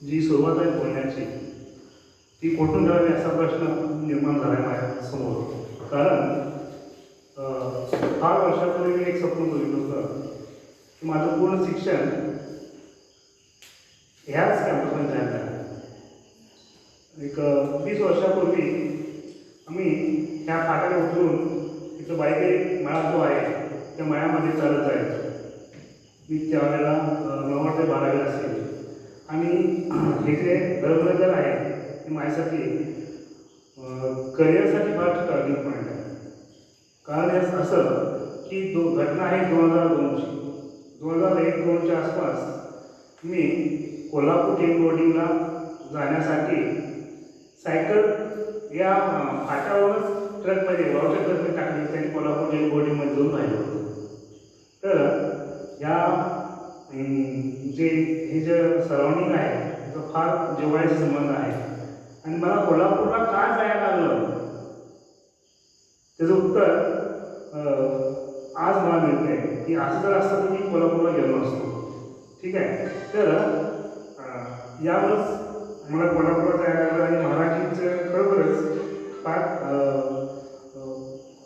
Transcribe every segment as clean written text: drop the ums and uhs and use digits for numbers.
जी सुरुवात आहे बोलण्याची ती कुठून करावी असा प्रश्न निर्माण झाला आहे माझ्यासमोर. कारण फार वर्षापूर्वी मी एक स्वप्न बघितलं होतं की माझं पूर्ण शिक्षण ह्याच कॅम्पसमध्ये झालं आहे. एक 20 वर्षापूर्वी आम्ही ह्या फाट्याला उतरून तिथं बाईक मळा जो आहे त्या मळ्यामध्ये चालत जायचो. मी त्यावेळेला 9 ते 12 असेल. आणि हे जे दरबदर आहे हे माझ्यासाठी करिअरसाठी फार टर्निंग पॉईंट आहे. कारण हे असं की घटना आहे 2002ची. 2001-2च्या आसपास मी कोल्हापूर टेन बोर्डिंगला जाण्यासाठी सायकल या फाट्यावरच ट्रकमध्ये वावच्या ट्रकमध्ये टाकली. त्यांनी कोल्हापूर टेन बोर्डिंगमध्ये जाऊन राहिलं होतं. तर या जे हे जे सराउंडिंग आहे त्याचा फार जिव्हाळ्याचा संबंध आहे. आणि मला कोल्हापूरला का जायला लागलं त्याचं उत्तर आज मला मिळतं आहे की असं जर असतं तर मी कोल्हापूरला गेलो नसतो. ठीक आहे. तर यावरच मला कोल्हापूरला जायला लागलं. आणि मराठीचं खरोखरच फार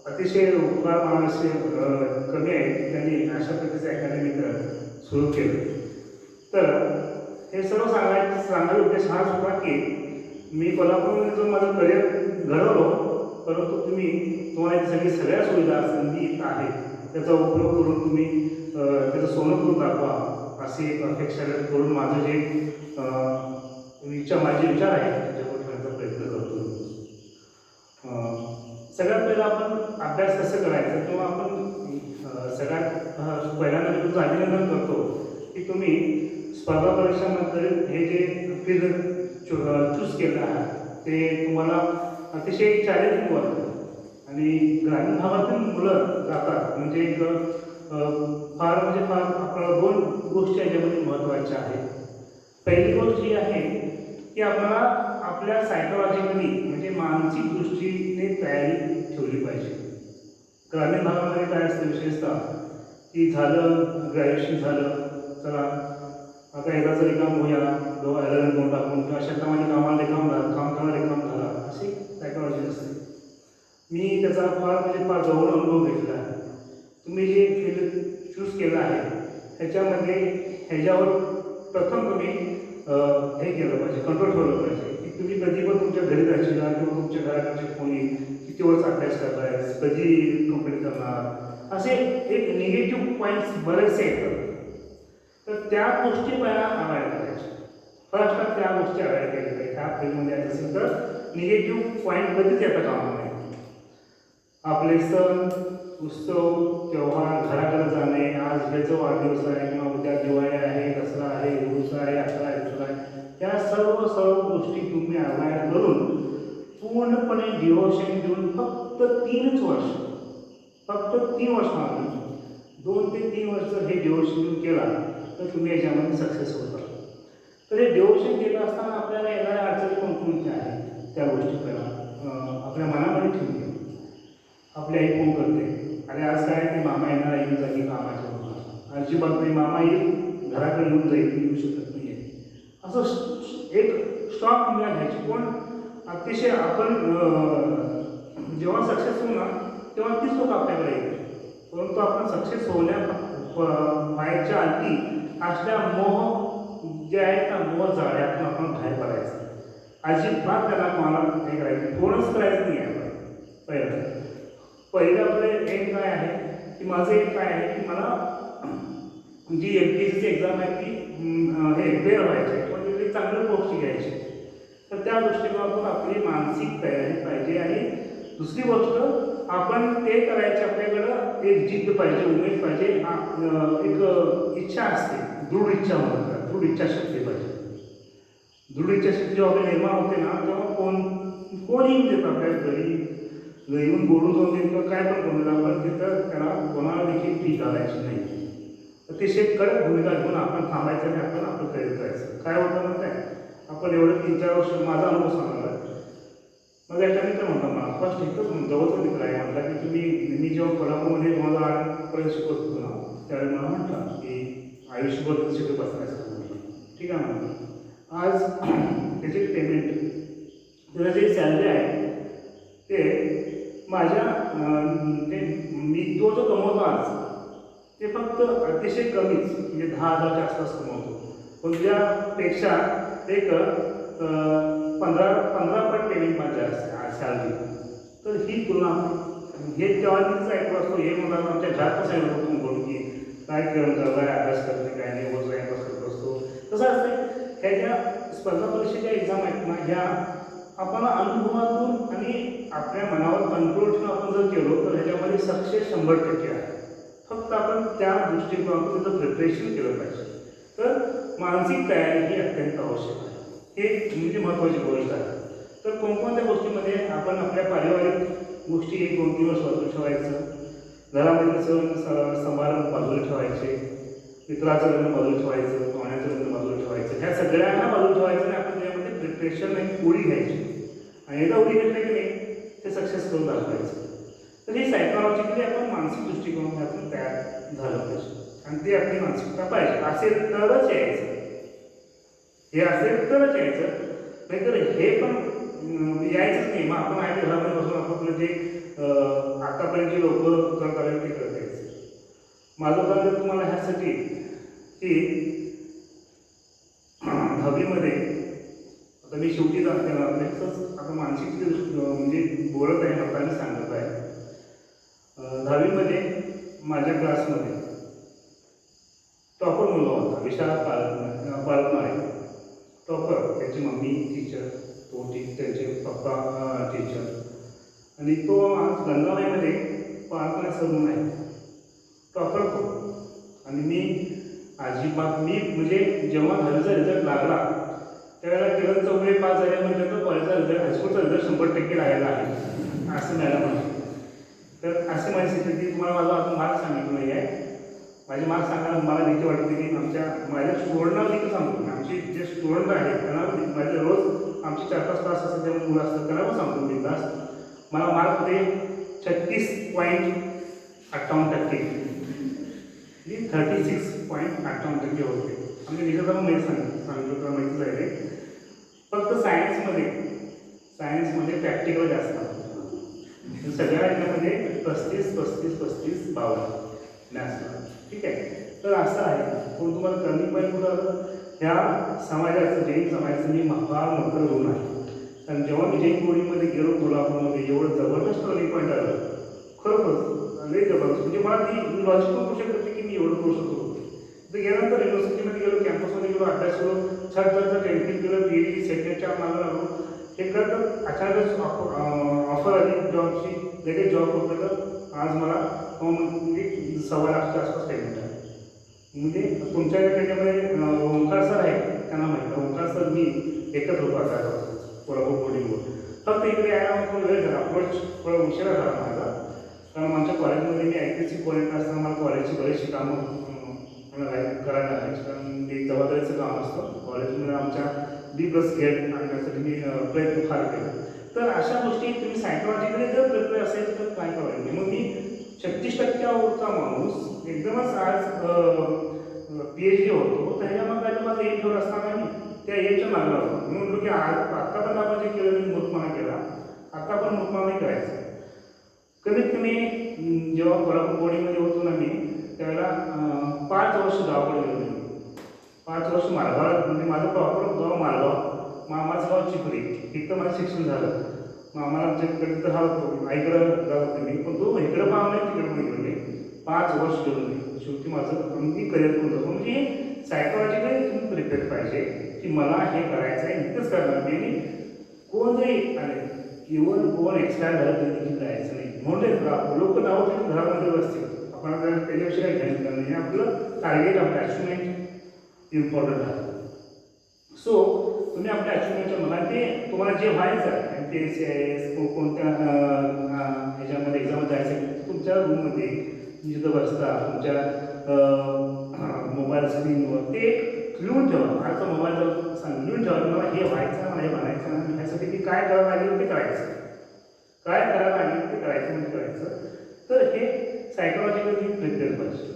अतिशय उपकार मानाचे कमी आहे त्यांनी अशा प्रकारचं अकॅडमी सुरू केलं. तर हे सर्व सांगायचा उद्देश हाच होता की मी कोल्हापूरमध्ये जो माझं करिअर घडवलो, परंतु तुम्हाला इथे सगळ्या सुविधा संधी इथं आहेत त्याचा उपयोग करून तुम्ही त्याचं सोनं करून दाखवा अशी एक अपेक्षा करून माझं जे माझे विचार आहेत त्याच्यावर ठेवण्याचा प्रयत्न करतो. सगळ्यात पहिला आपण अभ्यास कसं करायचा किंवा आपण सगळ्यात पहिल्यांदा मी तुमचं अभिनंदन करतो की तुम्ही स्पर्धा परीक्षांमध्ये हे जे फील्ड चूज केलं आहे ते तुम्हाला अतिशय चॅलेंजिंग वाटतं. आणि ग्रामीण भागातील मुलं जातात म्हणजे फार आपल्याला 2 गोष्टी याच्यामध्ये महत्त्वाच्या आहेत. पहिली गोष्ट ही आहे की आपल्याला आपल्या सायकोलॉजिकली म्हणजे मानसिक दृष्टीने तयारी ठेवली पाहिजे. ग्रामीण भागामध्ये काय असतं विशेषतः की झालं ग्रॅज्युएशन झालं, चला आता एकदा जरी काम होऊया, एलेव्हन करून टाकून किंवा शेतामध्ये कामाला काम करायला काम झाला अशी सायकोलॉजी असते. मी त्याचा फार जवळ अनुभव घेतला आहे. तुम्ही जे फील्ड चूज केलं आहे ह्याच्यावर प्रथम तुम्ही हे केलं पाहिजे, कंट्रोल ठेवलं पाहिजे की तुम्ही कधी पण तुमच्या घरी जायची किंवा तुमच्या घराकडचे कोणी किती वेळेस अभ्यास करताय, कधी कंप्लीट करणार, असे एक निगेटिव्ह पॉईंट्स बरेचसे येतात. तर त्या गोष्टी पहिला अवॉइड करायच्या. फर्स्ट त्या गोष्टी अवॉइड केल्या पाहिजे. त्या फील्डमध्ये यायचं असेल तर निगेटिव्ह पॉईंट कधीच येता कामा नये. आपले सण उत्सव तेव्हार घराकडे जाणे, आज ह्याचा वाढदिवस आहे किंवा उद्या दिवाळी आहे, दसरा आहे, उरुस आहे, यात्रा आहे, या सर्व गोष्टी तुम्ही अवॉइड करून पूर्णपणे डिवोशन देऊन फक्त 3 वर्ष मागे 2 ते 3 वर्ष हे डिवोशन देऊन केला तर तुम्ही याच्यामध्ये सक्सेस होता. तर हे डिवोशन केलं असताना आपल्याला येणाऱ्या अडचणी कोणकोणत्या आहेत त्या गोष्टी करा आपल्या मनामध्ये ठेवून घ्या. आपली आई फोन करते आणि आज काय की मामा येणार येऊन जाईल कामाच्या बरोबर, अजिबात नाही, मामा येईल घराकडे येऊन जाईल, येऊ शकत नाही आहे असं एक स्ट्रॉंग भूमिका घ्यायची. पण अतिशय आपण जेव्हा सक्सेस होऊ ना तेव्हा तीच लोक आपल्याकडे येते. परंतु आपण सक्सेस व्हायच्या आधी असल्या मोह जे आहेत ना मोह जाळ्यातून आपण बाहेर पडायचं. अजिबात त्याला मला हे करायचं कोणच करायचं नाही आहे. पहिलं आपलं एम काय आहे की माझं एक काय आहे की मला जी MPSCची एक्झाम आहे ती हे क्लिअर व्हायची किंवा तिथे चांगल्या गोष्टी घ्यायची. तर त्या दृष्टिकोनातून आपली मानसिक तयारी पाहिजे. आणि दुसरी गोष्ट आपण ते करायचे आपल्याकडं एक जिद्द पाहिजे, उमेद पाहिजे, एक इच्छा असते, दृढ इच्छा म्हणतात, दृढ इच्छाशक्ती पाहिजे. दृढ इच्छाशक्ती जेव्हा आपली निर्माण होते ना तेव्हा कोण येऊन देतं आपल्या घरी येऊन बोलून जाऊन देतं काय पण बोलून आपण तिथं त्याला कोणाला देखील फी घालायची नाही. अतिशय कडक भूमिका घेऊन आपण थांबायचं आणि आपण आपलं करिअर करायचं. काय होतं म्हणत आहे आपण एवढं 3-4 वर्ष माझा अनुभव सांगायला मग एका मित्र म्हणतो मला फर्स्ट इथं जवळचा मित्र आहे म्हटला की मी जेव्हा कोल्हापूरमध्ये 2008 शिकत होतो ना त्यावेळी मला म्हटलं की आयुष्यभर शिकत बसण्याचं ठीक आहे ना. आज त्याचे पेमेंट त्याचं जे सॅलरी आहे ते माझ्या ते मी जो कमवतो आज ते फक्त अतिशय कमीच म्हणजे 10,000च्या आसपास कमवतो. पण त्यापेक्षा एक 15 पट पेमेंट माझ्या सॅलरी. तर ही तुलना हे तेव्हा तिथंच ऐकलं असतो. हे मला आमच्या घरात कसं सांगितलं होतं बोलून की काय करत काय अभ्यास करते काय नाही रोज टाइमपास करत असतो. कसं असतं ह्या ज्या स्पर्धा परीक्षेच्या एक्झाम आहेत ना ह्या आपण अनुभवातून आणि आपल्या मनावर कंट्रोल ठेवून आपण जर केलो तर ह्याच्यामध्ये सक्सेस 100% आहे. फक्त आपण त्या दृष्टिकोनातून त्याचं प्रिपरेशन केलं पाहिजे. तर मानसिक तयारी ही अत्यंत आवश्यक आहे. हे म्हणजे महत्त्वाची गोष्ट आहे. तर कोणकोणत्या गोष्टीमध्ये आपण आपल्या पारिवारिक गोष्टी 1-2 दिवस बाजूला ठेवायचं, घरामध्ये समारंभ बाजूला ठेवायचे, मित्राचं लग्न बाजूला ठेवायचं, पाहुण्याचं लग्न बाजूला ठेवायचं, ह्या सगळ्यांना बाजूला ठेवायचं आणि आपण त्यामध्ये प्रिपरेशन एक उडी घ्यायची आणि एकदा उडी घेतली की नाही ते सक्सेस करून दाखवायचं. तर ही सायकॉलॉजिकली आपण मानसिक दृष्टिकोनातून आपण तयार झालं पाहिजे आणि ती आपली मानसिकता पाहिजे. असेल तरच यायचं, हे असेल तरच यायचं, नाहीतर हे पण यायचंच नाही. मग आपण आहे घरामध्ये बसून आपलं जे आतापर्यंत जे लोक करत आले ते करत यायचं. माझं उदाहरण तुम्हाला ह्यासाठी की 10वीमध्ये आता मी शेवटी तसंच आता मानसिक म्हणजे बोलत आहे आता मी सांगत आहे. 10वीमध्ये माझ्या क्लासमध्ये टॉपर मुलगा होता, विशाल पालकमारे टॉपर. त्याची मम्मी टीचर, तो त्यांचे पप्पा टीचर आणि तो आज गंगाबाईमध्ये पालकमारे सर म्हणून आहे टॉपर तो. आणि मी अजिबात मी म्हणजे जेव्हा 10वीचा रिझल्ट लागला त्यावेळेला केलं 4वी पास झाले म्हणजे तर कॉलेजचा रिझल्ट हायस्कूलचा रिझल्ट 100% राहिला आहे असं मॅडम म्हणते. तर असे माझी स्थिती तुम्हाला माझा अजून मार्क सांगितलं नाही आहे. माझे मार्क सांगायला मला भीती वाटते की माझ्या स्टुडंटला देखील सांगतो मी. आमचे जे स्टुडंट आहेत त्यांना माझे रोज आमचे 4-5 तास असतात जेव्हा मुलं असतात त्यांना पण सांगतो मी तास मला मार्क होते 36.58%. 36.58% होते. आम्ही निघताना माहिती सांगितलं तर माहितीच आहे ते. फक्त सायन्समध्ये प्रॅक्टिकल जास्त आहे. सगळ्या ह्याच्यामध्ये 35-52 मॅथ्सला. ठीक आहे. तर असं आहे. पण तुम्हाला टर्निंग पॉईंट कुठं आलं ह्या समाजाचं जैन समाजाचं मी फार मोठं ऋण आहे. कारण जेव्हा मी जैन बोर्डिंगमध्ये गेलो कोल्हापूरमध्ये एवढं जबरदस्त टर्निंग पॉईंट आलं खरोखर लई जबरदस्त. म्हणजे मला ती लॉजिक करू शकत की मी एवढं करू शकतो. तर गेल्यानंतर युनिव्हर्सिटीमध्ये गेलो, कॅम्पसमध्ये गेलो, अभ्यास केलो, छान टेन्शन केलं, PhD सेटच्या मागं लागलो. हे करत अचानकच ऑफर आली जॉबची, लगेच जॉब होतं. तर आज मला म्हणजे 1.25 लाखाच्या आसपास पेमेंट आहे. म्हणजे तुमच्या त्याच्यामध्ये ओंकार सर आहे त्यांना माहिती. ओंकार सर मी एकच होतो आता कोल्हापूर बोर्डिंगवर. फक्त इकडे यायला थोडा वेळ झाला, अप्रोच थोडा उशिरा झाला माझा. कारण आमच्या कॉलेजमध्ये मी IPSC कॉलेज असताना मला कॉलेजची बरीचशी कामं करायला लागायची. कारण एक जबाबदारीचं काम असतं कॉलेजमध्ये. आमच्या B+ ग्रेड आणण्यासाठी मी प्रयत्न फार केला. तर अशा गोष्टी तुम्ही सायकॉलॉजिकली जर प्रिपेअर असेल तर काय करायचं. मग मी 36%चा माणूस एकदमच आज PhD होतो. त्याच्यामध्ये माझं एम ठेवत असताना मी त्या एमच्या मागला होतो. मी म्हटलो की आत्ता पण आपण जे केलं मी मूर्खपणा केला, आता पण मूर्खपणा नाही करायचं. कमीत कमी जेव्हा कोल्हापूर बोर्डिंगमध्ये होतो ना मी त्यावेळेला 5 वर्ष गावाकडे गेलो मी. 5 वर्ष मालगाव म्हणजे माझं प्रॉपर गाव मालगाव, मामाचं गाव चिखली. इथं माझं शिक्षण झालं. मामाला आमच्याकडे तर हा आईकडं जात होते मी. पण तो इकडं पाहून नाही तिकडं पण गेलो मी. 5 वर्ष गेलो मी. शेवटी माझं अगदी करिअर करून जातो. म्हणजे सायकॉलॉजिकली तुम्ही प्रिपेअर पाहिजे की मला हे करायचं आहे, इथंच करणार मी. आणि कोण जरी आले इव्हन कोण एक्सपायर झालं तरी देखील जायचं नाही. म्हणून लोक नाव तरी घरामध्ये बसतील. आपण त्याच्याविषयी काही घ्यायचं नाही. आपलं टार्गेट आपलं अचिव्हमेंट इम्पॉर्टंट आहे. सो तुम्ही आपल्या अचिव्हमेंटच्या मला ते तुम्हाला जे व्हायचं आहे MPSC IAS कोणत्या ह्याच्यामध्ये एक्झाम जायचं तुमच्या रूममध्ये जिथं बसता तुमच्या मोबाईल स्क्रीनवर ते लिहून ठेवा. आजचा मोबाईल जर लिहून ठेवा की मला हे व्हायचं मला हे म्हणायचं आणि ह्यासाठी मी काय करायला लागेल ते करायचं, काय करायला लागेल ते करायचं म्हणजे करायचं. तर हे सायकॉलॉजिकली प्रिपेअर पाहिजे.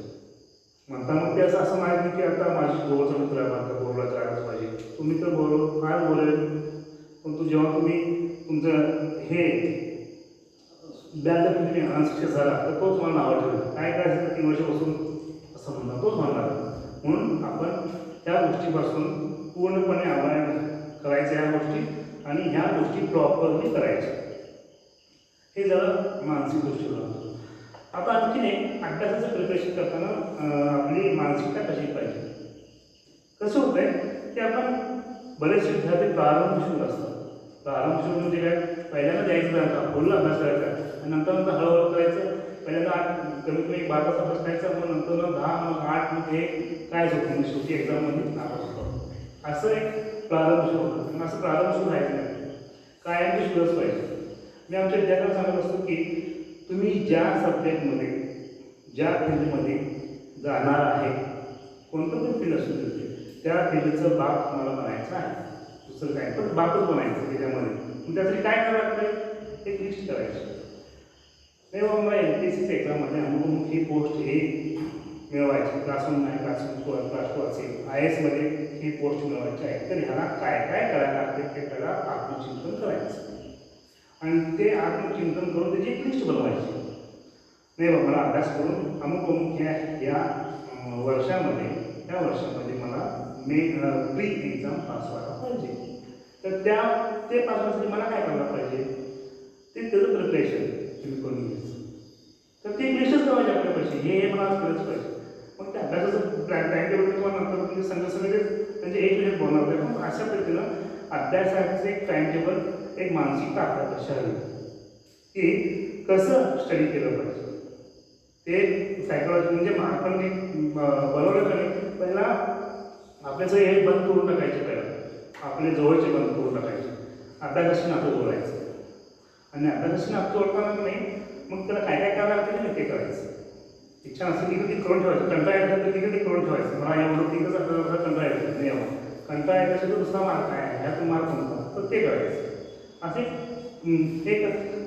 म्हणताना मग ते असं माहीत नाही की आता माझी जवळचा मित्र आहे, आता बोलला जायलाच पाहिजे. तुम्ही तर काय बोलेल, परंतु जेव्हा तुम्ही तुमचं हे बॅग तुम्ही अनसक्सेस झाला तर तो तुम्हाला नावं ठेवेल, काय करायचं तर 3 वर्ष बसून असं म्हणणार, तोच म्हणणार. म्हणून आपण त्या गोष्टीपासून पूर्णपणे अवॉइड करायचं ह्या गोष्टी, आणि ह्या गोष्टी प्रॉपरली करायच्या. हे जरा मानसिक दृष्टीकोन. आता आणखीन एक, अभ्यासाचं प्रिपरेशन करताना आपली मानसिकता कशी पाहिजे. कसं होतं आहे की आपण बरेचसे विद्यार्थी प्रारंभशूर असतात. प्रारंभशूर म्हणजे काय, पहिल्यांदा द्यायचं नव्हता, फुल अभ्यास करायचा आणि नंतर हळूहळू करायचं. पहिल्यांदा कमीत कमी 12 तास अभ्यास करायचा, मग नंतर 10, मग 8, मग हे काय होतं, म्हणजे शेवटी एक्झाममध्ये नापास होतो. असं एक प्रारंभशूर होतं. आणि असं प्रारंभशूर राहायचं नाही, कायम शिकलंच पाहिजे. मी आमच्या विद्यार्थ्यांना सांगत असतो की तुम्ही ज्या सब्जेक्टमध्ये, ज्या फील्डमध्ये जाणार आहे, कोणतं पण फील्ड असू शकते, त्या फील्डचं बाप तुम्हाला बनायचं आहे. दुसरं काय, पण बापच बनायचं त्याच्यामध्ये. त्यासाठी काय करावं लागतं, एक लिस्ट करायची. नाही बाबा मला MPSCच्या एक्झाममध्ये अमुक पोस्ट हे मिळवायची, क्लास 1 नाही, क्लास 2 असेल, IAS मध्ये ही पोस्ट मिळवायची आहे, तर ह्याला काय काय करायला लागते ते त्याला आत्मचिंतन करायचं. आणि ते आत्मचिंतन करून त्याची एक लिस्ट बनवायची. नाही बाबा मला अभ्यास करून अमुक ह्या वर्षामध्ये, त्या वर्षामध्ये मला प्री एक्झाम पास व्हायला पाहिजे. तर ते पास व्हायसाठी मला काय करायला पाहिजे, ते त्याचं प्रिपरेशन तुम्ही करून घ्यायचं. तर ते लिस्टच करायची आपल्या पाहिजे, हे मला केलंच पाहिजे. मग त्या अभ्यासाचं टाइम टेबल किंवा नंतर तुम्ही सगळे म्हणजे एक मिनिट बोलणार नाही, पण अशा पद्धतीनं अभ्यासाचं एक टाइम टेबल, एक मानसिकता आपल्या कशा हवी की कसं स्टडी केलं पाहिजे. ते सायकोलॉजी म्हणजे आपण जे बनवलं का नाही, पहिला आपल्याचं हे बंद करून टाकायचे, पहिला आपले जवळचे बंद करून टाकायचे, अभ्यासाशी नातं जोडायचं. आणि अभ्यासाशी नातं जोडताना नाही मग त्याला काय काय करायला लागतं नाही ते करायचं. इच्छा नसेल की कधी करून ठेवायचं, कंटाळा येत असेल तर कधी करून ठेवायचं. मला एवढं तिथंच आपल्याला कंटाळा येतो नाही, यावं कंटाळा येत असेल तर दुसरा मार्ग काय आहे, ह्यातून मार्ग कोणता, तर ते करायचं. असे एक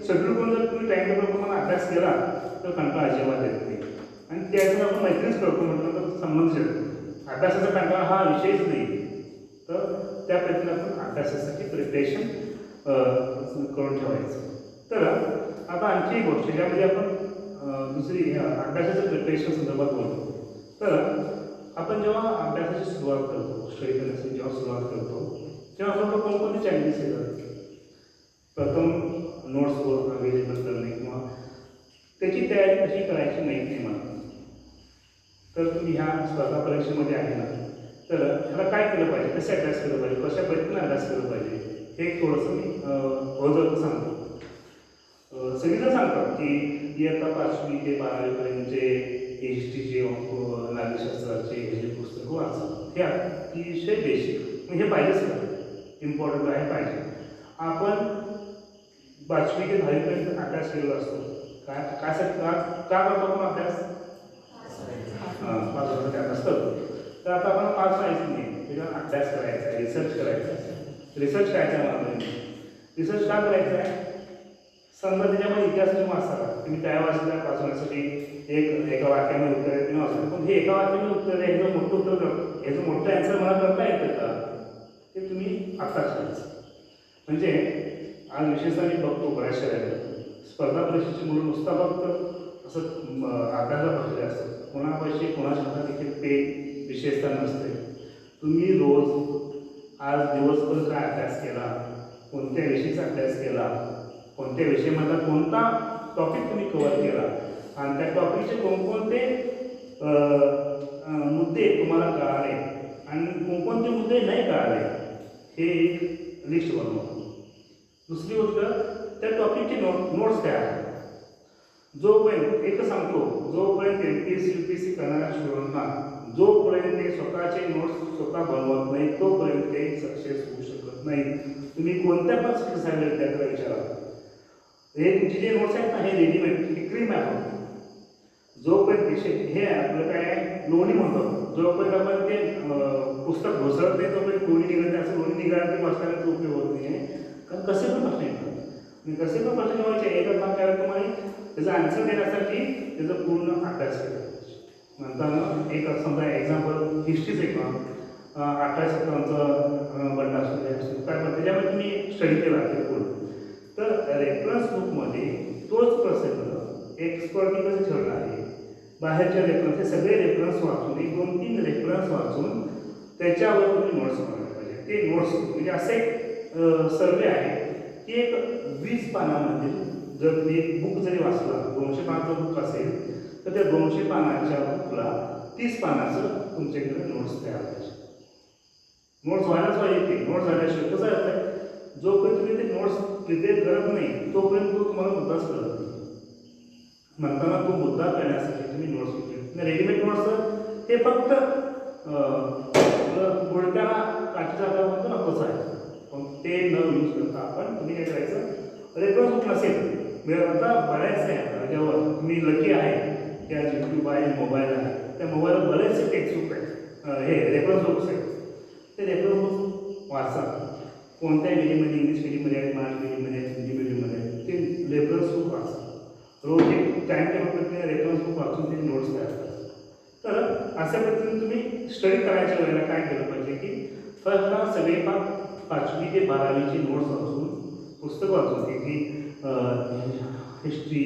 शेड्यूल करून जर तुम्ही टाइम टेबल प्रमाणे अभ्यास केला तर कंटाळा अजिबात येत नाही. आणि त्यातून आपण मैत्रीच करतो म्हटलं तर संबंध येतो. अभ्यासाचा कंटाळा हा विषयच नाही. तर त्या पद्धतीने आपण अभ्यासासाठी प्रिपरेशन करून ठेवायचं. तर आता आणखी एक गोष्ट ज्यामध्ये आपण दुसरी अभ्यासाच्या प्रिपरेशन संदर्भात बोलतो. तर आपण जेव्हा अभ्यासाची सुरुवात करतो, स्टडी करण्याची जेव्हा सुरुवात करतो तेव्हा आपल्याला कोणकोणते चॅलेंजेस येतात. प्रथम नोट्स अवेलेबल करणे किंवा त्याची तयारी कशी करायची माहीत नाही मला. तर तुम्ही ह्या स्पर्धा परीक्षेमध्ये आहे ना, तर ह्याला काय केलं पाहिजे, कसे अभ्यास केलं पाहिजे, कशा पद्धतीने अभ्यास केलं पाहिजे, हे थोडंसं मी अगोदर सांगतो. सगळीजण सांगतात की इयत्ता 5वी ते 12वीपर्यंतचे हिस्ट्रीचे, नागरिकशास्त्राचे हे पुस्तक वाचा, हे अतिशय बेसिक, हे पाहिजेच का, इम्पॉर्टंट आहे, पाहिजे. आपण 5वी ते 10वीपर्यंत अभ्यास केलेला असतो. कायसाठी का करतो आपण अभ्यास, 5 वर्षाचा अभ्यास करतो. तर आता आपण पास व्हायचं नाही, त्याच्यावर अभ्यास करायचा आहे, रिसर्च करायचा आहे. रिसर्च करायचा आहे मला, रिसर्च का करायचा आहे, समजा त्याच्यामध्ये इतिहास तुम्ही वाचता, तुम्ही काय वाचता, पास होण्यासाठी एका वाक्यामध्ये उत्तर आहे तुम्ही वाचता, पण हे एका वाक्यामध्ये उत्तर आहे, ह्याचं मोठं उत्तर करतो, ह्याचं मोठं ॲन्सर मला करता येतं का, ते तुम्ही आत्ताच करायचं. म्हणजे आज विशेषतः मी बघतो बऱ्याचशा वेळेला स्पर्धा परीक्षेची मुलं नुसता फक्त असं अभ्यासाला बसले असतात, कोणापाशी कोणाच्या हातात देखील ते विशेषता नसते. तुम्ही रोज आज दिवसभर काय अभ्यास केला, कोणत्या विषयाचा अभ्यास केला, कोणत्या विषयामधला कोणता टॉपिक तुम्ही कव्हर केला, आणि त्या टॉपिकचे कोणकोणते मुद्दे तुम्हाला कळाले आणि कोणकोणते मुद्दे नाही कळाले, हे एक लिस्ट बनवा. दुसरी गोष्ट, त्या टॉपिकचे नोट्स तयार आहे. जोपर्यंत एक सांगतो, जोपर्यंत MPSC UPSC करणाऱ्या स्टुडंटना जोपर्यंत ते स्वतःचे नोट्स स्वतः बनवत नाही तोपर्यंत ते सक्सेस होऊ शकत नाही. तुम्ही कोणत्या पण सक्सेस विद्यार्थ्याला विचारा, हे तुमचे जे नोट्स आहेत ना, हे रेडीमेड क्रीम आहे. जोपर्यंत विषय हे आपलं काय लोणी म्हणतो, जोपर्यंत आपण ते पुस्तक घोसळत नाही तोपर्यंत लोणी निघत नाही. असं लोणी निघालं ते वाचताना उपयोग होत नाही आहे. कारण कसे पण प्रश्न येतात, कसे पण प्रश्न व्हायचे, एकच भाग काय तुम्हाला त्याचा आन्सर देण्यासाठी त्याचा पूर्ण अभ्यास केला पाहिजे. नंतर एक समजा एक्झाम्पल हिस्ट्रीच एक 1857 बंड असतो काय पण त्याच्यामध्ये तुम्ही स्टडी केला किरकोळ तर रेफरन्स बुकमध्ये तोच प्रसंग एक्सपर्टनी कसं ठेवला आहे बाहेरच्या रेफरन्स हे सगळे रेफरन्स वाचून 1-2-3 रेफरन्स वाचून त्याच्यावर तुम्ही नोट्स बनवायला पाहिजे. ते नोट्स म्हणजे असं एक सर्वे आहे की एक 20 पानामध्ये जर तुम्ही एक बुक जरी वाचला 200 पानाचं बुक असेल तर त्या 200 पानाच्या बुकला 30 पानाचं तुमच्याकडे नोट्स तयार पाहिजे. नोट्स व्हायलाच पाहिजे. ते नोट्स झाल्याशिवाय कसं आहे जोपर्यंत तुम्ही ते नोट्स प्रिपेअर करत नाही तोपर्यंत तो तुम्हाला मुद्दाच कळत नाही. म्हणताना तो मुद्दा करण्यासाठी तुम्ही नोट्स प्रिपेअर रेडीमेड नोट्स हे फक्त गोळत्याला काचेचा आकार म्हणतो ना तसं आहे. पण ते न यूज करता आपण तुम्ही काय करायचं रेफरन्स बुक नसेल मिळत आता बऱ्याच आहे ज्यावर तुम्ही लकी आहे त्या यूट्यूब आहे मोबाईल आहे त्या मोबाईलवर बरेचसे टेक्स्ट बुक आहेत हे रेफरन्स बुक्स आहेत. ते रेफरन्स बुक वाचा कोणत्याही मिडियममध्ये इंग्लिश मिडियममध्ये आहे मराठी मिडियममध्ये आहे हिंदी मिडियममध्ये आहे ते रेफरन्स बुक वाचा. रोज एक टाईम टेबल पद्धतीने रेफरन्स बुक वाचून ते नोट्स तयार करा. तर अशा पद्धतीने तुम्ही स्टडी करायच्या वेळेला काय केलं पाहिजे की फक्त सगळे 5वी ते 12वीचे नोट्स वाचून पुस्तक वाचून की हिस्ट्री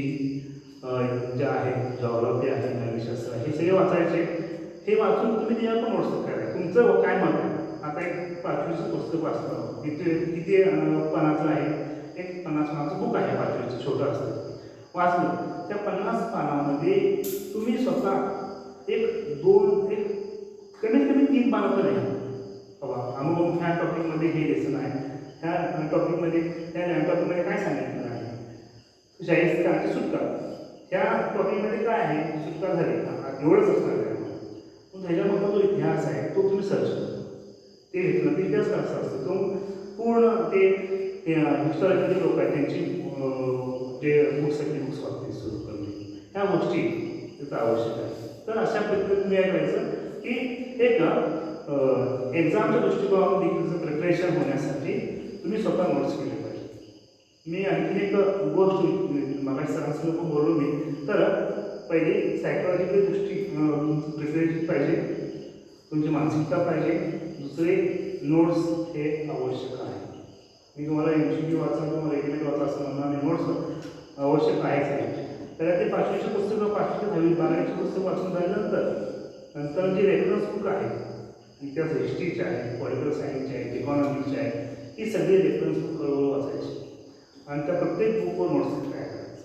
जे आहे जॉग्राफी आहे नैसर्गिकशास्त्र हे सगळे वाचायचे. हे वाचून तुम्ही त्याच्यावर पण नोट्स करायचे. तुमचं काय मत आहे आता एक 5वीचं पुस्तक वाचतं किती पानाचं आहे एक 50 पानाचं बुक आहे 5वीचं छोटं असतं वाचलं त्या 50 पानामध्ये तुम्ही स्वतः एक कमीत कमी 3 पानं तर नाही बाबा अमुक ह्या टॉपिकमध्ये हे लेसन आहे ह्या टॉपिकमध्ये काय सांगितलं आहे शाहीस्थानाची सुटका ह्या टॉपिकमध्ये काय आहे सुटका झाली एवढंच असणार आहे. पण त्याच्यामधला जो इतिहास आहे तो तुम्ही सर्च करा. ते घेतलं ते इतिहास कसा असतो तो पूर्ण ते हिस्टॉरिकल जे लोक आहेत त्यांची जे बुक्स आहेत ते बुक्स वाचते सुरू करणे ह्या गोष्टी तिथं आवश्यक आहे. तर अशा पद्धतीने तुम्ही काय करायचं की एक एक्झामच्या दृष्टिकोनातून देखील प्रिपरेशन होण्यासाठी तुम्ही स्वतः नोट्स केले पाहिजे. मी आणखी एक गोष्ट मला सरांसमोर पण बोललो मी तर पहिली सायकोलॉजिकल प्रिपरेशन पाहिजे तुमची मानसिकता पाहिजे. दुसरे नोट्स हे आवश्यक आहे. मी तुम्हाला MCQ वाचा किंवा रेग्युलेट वाचा असं म्हणणार नोट्स आवश्यक आहेच आहे. तर ते 5वीचे पुस्तकं 5वी ते 10वी 12वीचे पुस्तक वाचून झाल्यानंतर जे रेफरन्स बुक आहे इतिहास हिस्ट्रीचे आहे पॉलिटिकल सायन्सचे आहे इकॉनॉमिक्सचे आहे ही सगळी रेफरन्स बुक हळूहळू वाचायची आणि त्या प्रत्येक बुकवर नोट्स तयार करायचं.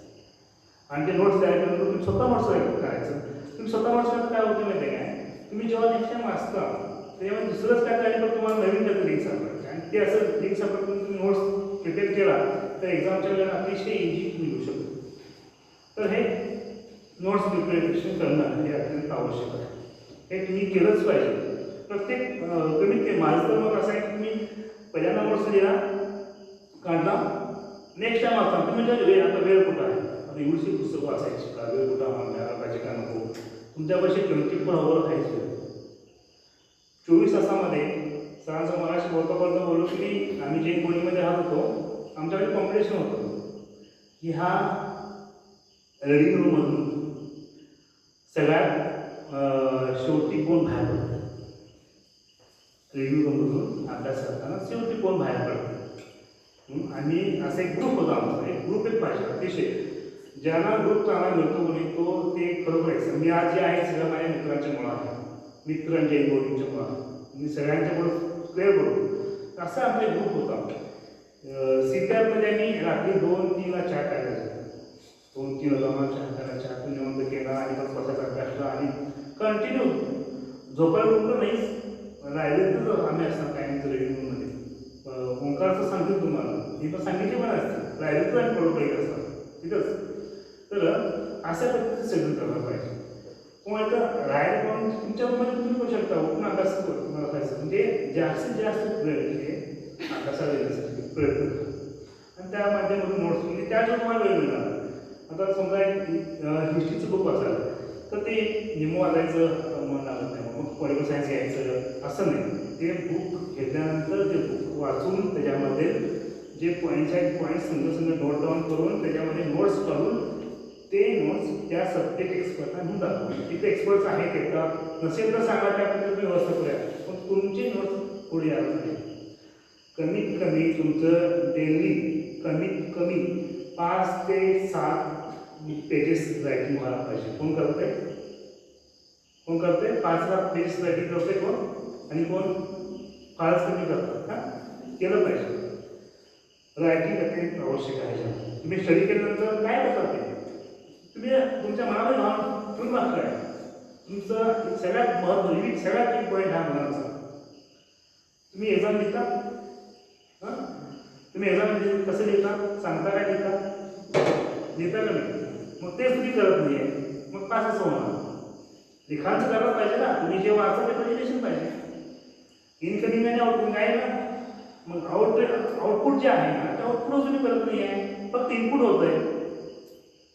आणि ते नोट्स तयार केल्यानंतर तुम्ही स्वतः नोट्स तयार करायचं. तुम्ही स्वतः नोट्स काय होतं माहिती आहे काय तुम्ही जेव्हा नेक्स्ट टाइम वाचता त्याच्यामध्ये दुसरंच काय तयारी पण तुम्हाला नवीन काहीतरी लिंक सापडायचे आणि ते असं लिंक सापडून तुम्ही नोट्स प्रिपेअर केला तर एक्झामच्या वेळेला अतिशय इझी तुम्ही लिहू शकतो. तर हे नोट्स प्रिपरेशन करणं हे अत्यंत आवश्यक आहे. हे तुम्ही केलंच पाहिजे. प्रत्येक कमीत कमी माझं तर मग असं आहे की तुम्ही पहिल्यांदा नोट्स लिहा काढला नेक्स्ट टाइम वाचता तुम्ही म्हणजे आता वेळ कुठं आहे आता एवढीशी पुस्तकं वाचायची का वेळ कुठं मिळायला पाहिजे का नको तुमच्यापाशी 24 आवर आहेच वेळ. 24 तासामध्ये सरांचं मगाशी बोलता बोललो की आम्ही जे कोणीमध्ये राहत होतो आमच्याकडे कॉम्पिटिशन होतं की हा रीडिंग रूममधून सगळ्यात शेवटी कोण बाहेर पडतं रीडिंग रूममधून अभ्यास करताना शेवटी कोण बाहेर पडतं. आणि असा एक ग्रुप होता आमचा एक पाहिजे अतिशय ज्यांना ग्रुप चांगला मिळतो कोणी तो ते खरोखर आहे. मी आज जे आहे सगळं माझ्या मित्रांच्या मुळं आहे मित्रांच्या बोर्डिंगच्या मुळं आहे मी सगळ्यांच्याकडून क्लिअर करतो. असा आपला ग्रुप होता. CPR आम्ही रात्री 2-3ला चहा करायचा 2-3 जाऊन चहा करायचा आपण निवंत केला आणि मग स्वतःचा अभ्यासला आणि कंटिन्यू झोपायला उठलो नाहीच लायब्ररीतच आम्ही असणार कायमचं रेडिंग रूममध्ये. ओंकारचं सांगतो तुम्हाला मी पण सांगितले पण असतं लायब्ररीतच आम्ही पडोपडी असतात तिथंच. तर अशा पद्धतीचं सगळं करायला पाहिजे. किंवा आता राहायला पण तुमच्या रूममध्ये तुम्ही करू शकता उठून अभ्यास करायचं म्हणजे जास्तीत जास्त वेळ हे अभ्यासाला देण्यासाठी प्रयत्न करा आणि त्या माध्यमातून नोट्स म्हणजे त्याच्यावर तुम्हाला वेळ मिळणार. आता समजा एक हिस्ट्रीचं बुक वाचायला तर ते निमो वाचायचं मन लागत नाही मग पॉलिटिकल सायन्स घ्यायचं असं नाही. ते बुक घेतल्यानंतर ते बुक वाचून त्याच्यामध्ये जे पॉईंट्स आहेत पॉईंट्स संघ नोट डाऊन करून त्याच्यामध्ये नोट्स काढून ते नोट्स त्या सब्जेक्ट एक्सपर्टना घेऊन जातो. तिथे एक्सपर्ट्स आहेत येतात, नसेल तर सांगा त्याबद्दल तुम्ही व्यवस्था करूया. पण तुमची नोट्स पुढे यायला पाहिजे. कमीत कमी तुमचं डेली कमीत कमी 5 ते 7 पेजेस रायटिंग व्हायला पाहिजे. कोण करतंय? कोण करते? 5 पेजेस रायटिंग करते कोण? आणि कोण फारच कमी करतात का? केलं पाहिजे. रायटिंग अत्यंत आवश्यक आहे. तुम्ही स्टडी केल्यानंतर काय करता ते तुम्ही तुमच्या मनामध्ये भाव ठेवून वाचताय. तुमचं सगळ्यात महत्त्वाचं सगळ्यात एक पॉईंट हा मनाचा. तुम्ही एक्झाम लिहिता, हां तुम्ही एक्झाम कसं लिहिता? सांगता काय लिहिता? लिहिता का नाही? मग तेच तुम्ही करत नाही आहे, मग पास असं होणार. लिखाणचं करायला पाहिजे ना. तुम्ही जे वाचता ते प्रेझेंटेशन पाहिजे. इनकमिंग आणि आउटपुट आहे ना. मग आउटपुट जे आहे ना ते आउटपुटच तुम्ही करत नाही आहे, फक्त इनपुट होत आहे.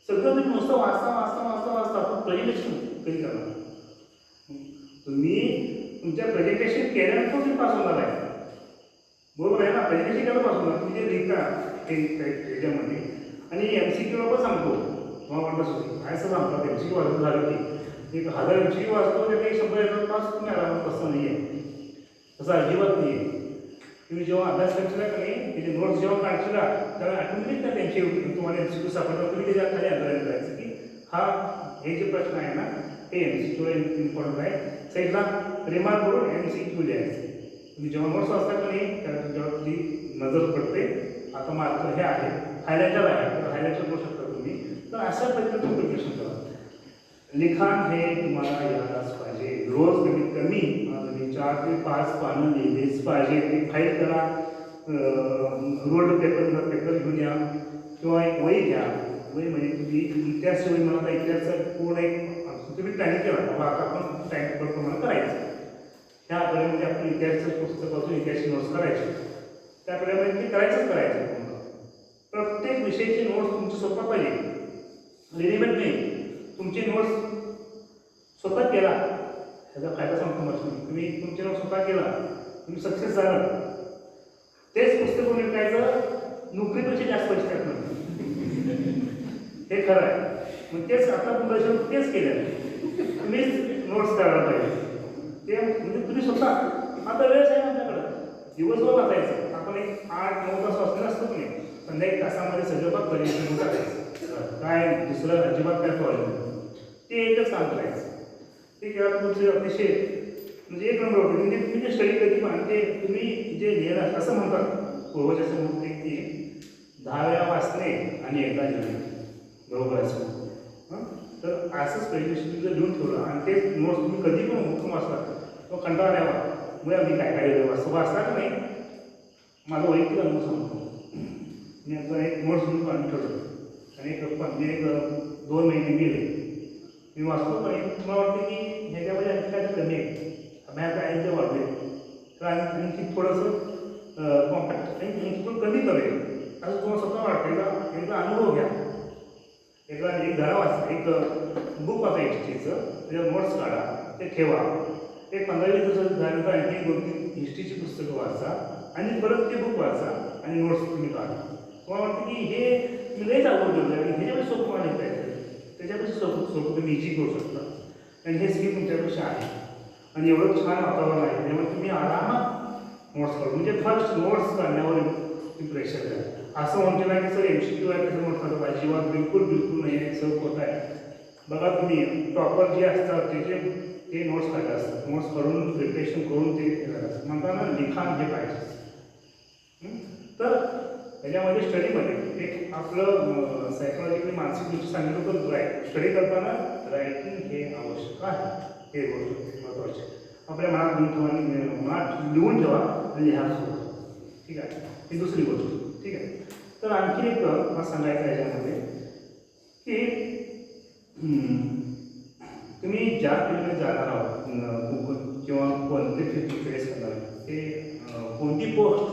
सगळं तुम्ही नुसतं वाचता पण प्रेझेंटेशन कधी करणार? तुम्ही तुमच्या प्रेझेंटेशन केल्यानंतर तुम्ही पास होणार आहे. बरोबर आहे ना. प्रेझेंटेशन केलं पास होणार. तुम्ही जे लिहिता त्याच्यामध्ये आणि MCQ पण सांगतो तुम्हाला वाटत होती काय असं सांगतात. MCQ वाचून झालं की 1000 MCQ वाचतो त्याने 100 येतात पास. तुम्ही आरामात तसं नाही आहे, तसं अजिबात नाही आहे. तुम्ही जेव्हा अभ्यास करशीला का नाही त्याचे नोट्स जेव्हा काढशीला तेव्हा ऑटोमॅटिक त्या त्यांची तुम्हाला MCQ सापडतात. तुम्ही त्याच्या खाली अंदाज करायचं की हा हे जे प्रश्न आहे ना हे MCQ इम्पॉर्टंट आहे. साईडला रिमार्क करून MCQ लिहायचं. तुम्ही जेव्हा नोट्स वाचता का नाही त्याला जेव्हा तुझी नजर पडते आता मार्कर हे आहे, हायलायटर आहे, तर हायलायटर करू शकता तुम्ही. तर अशा पद्धतीने तुम्ही प्रिपरेशन करा. लिखाण हे तुम्हाला यायलाच पाहिजे. रोज कमीत कमी 4 ते 5 पानं लिहिलेच पाहिजे. ते फाईल करा, रोल्ड पेपर घेऊन या किंवा एक वही घ्या. वही म्हणजे तुम्ही इतिहास वही मला इतिहास पूर्ण एक तुम्ही प्लॅनिंग केला बाबा आता आपण टाईम प्रमाणे करायचं. त्या आठवड्यामध्ये आपण इतिहासाचं पुस्तक वाचून इतिहासाची नोट्स करायचे. त्या आठवड्यामध्ये ते करायचं. प्रत्येक विषयाची नोट्स तुमची स्वतः पाहिजे, रेडीमेड नाही. तुमची नोट्स स्वतः केला त्याचा फायदा सांगतो मग. तुम्ही तुमची नोट्स स्वतः केला, तुम्ही सक्सेस झाला. तेच पुस्तक कोणी विकायचं नोकरीपेक्षा जास्त पैसे टाकणार हे खरं आहे. मग तेच आता तुमच्या तेच केलं. तुम्हीच नोट्स करायला पाहिजे. ते म्हणजे तुम्ही स्वतः आता वेळच आहे आपल्याकडं. दिवसभर वाचायचं. आपण एक 8-9 तास वाचले असतो की नाही. संध्या 1 तासामध्ये सगळं बघ परिवर्तन टाकायचं. काय दुसरं अजिबात काय प्रॉब्लेम ते एकच काम करायचं. ते केव्हा तुमचे अतिशय म्हणजे एक नंबर होते. म्हणजे तुम्ही जे स्टडी कधी पण ते तुम्ही जे लिहिलं असं म्हणतात पूर्वज असं म्हणते की 10 वेळा वाचणे आणि एकदा लिहिणे. बरोबर असं हां. तर असंच प्रेझेंटेशन जर लिहून ठेवलं आणि ते नोट्स तुम्ही कधी पण हुकूम वाचला किंवा कंटाळा द्यावा मग आम्ही काय लिहिलं वाचता का नाही. माझा वैयक्तिक अनुभव सांगतो. मी आता एक नोट्स लिहून काढून ठेवलं आणि एक 2 महिने गेले. मी वाचतो पण मला वाटतं की ह्याच्यामध्ये आणखी काय कमी आहे. अभ्यास आहे ते वाढले तर आणखी थोडंसं कॉम्पॅक्ट आणि थोडं कमी करेल असं तुम्हाला स्वतः वाटतं. एकदा अनुभव घ्या. एक धडा वाचा, एक बुक वाचा हिस्ट्रीचं, त्याच्यावर नोट्स काढा, ते ठेवा. एक 15-20 दिवस झाल्यानंतर आणखी 2-3 हिस्ट्रीची पुस्तकं वाचा आणि परत ते बुक वाचा आणि नोट्स तुम्ही काढा. तुम्हाला वाटतं की हे मी लयच आवड ठेवलं आणि ह्याच्यामध्ये सोपं मला लिहिता येतं. त्याच्यापेक्षा सोपं तुम्ही इझी करू शकता आणि हे स्किल तुमच्यापेक्षा आहे आणि एवढं छान वातावरण आहे त्यामुळे तुम्ही आरामात नोट्स काढू. म्हणजे फर्स्ट नोट्स काढण्यावर प्रेशर द्या. असं म्हणतो ना की सर MCQ आहे त्याचं नोट्स काढलं पाहिजे. जेव्हा बिलकुल नाही आहे सर होत आहे. बघा तुम्ही टॉपर जे असतात ते नोट्स काढले असतात. नोट्स काढून प्रिपरेशन करून ते म्हणताना लिखाण हे पाहिजे. तर त्याच्यामध्ये स्टडीमध्ये एक आपलं सायकोलॉजिकली मानसिक दृष्टी सांगितलं तर स्टडी करताना रायटिंग हे आवश्यक आहे. हे गोष्ट महत्त्वाचे आपल्या मनात लिहून ठेवा आणि लिहा सुरू. ठीक आहे. ही दुसरी गोष्ट. ठीक आहे. तर आणखी एक मला सांगायचं आहे याच्यामध्ये की तुम्ही ज्या फील्डमध्ये जाणार आहोत किंवा कोणते फील्ड चॉईस करणार आहे ते कोणती पोस्ट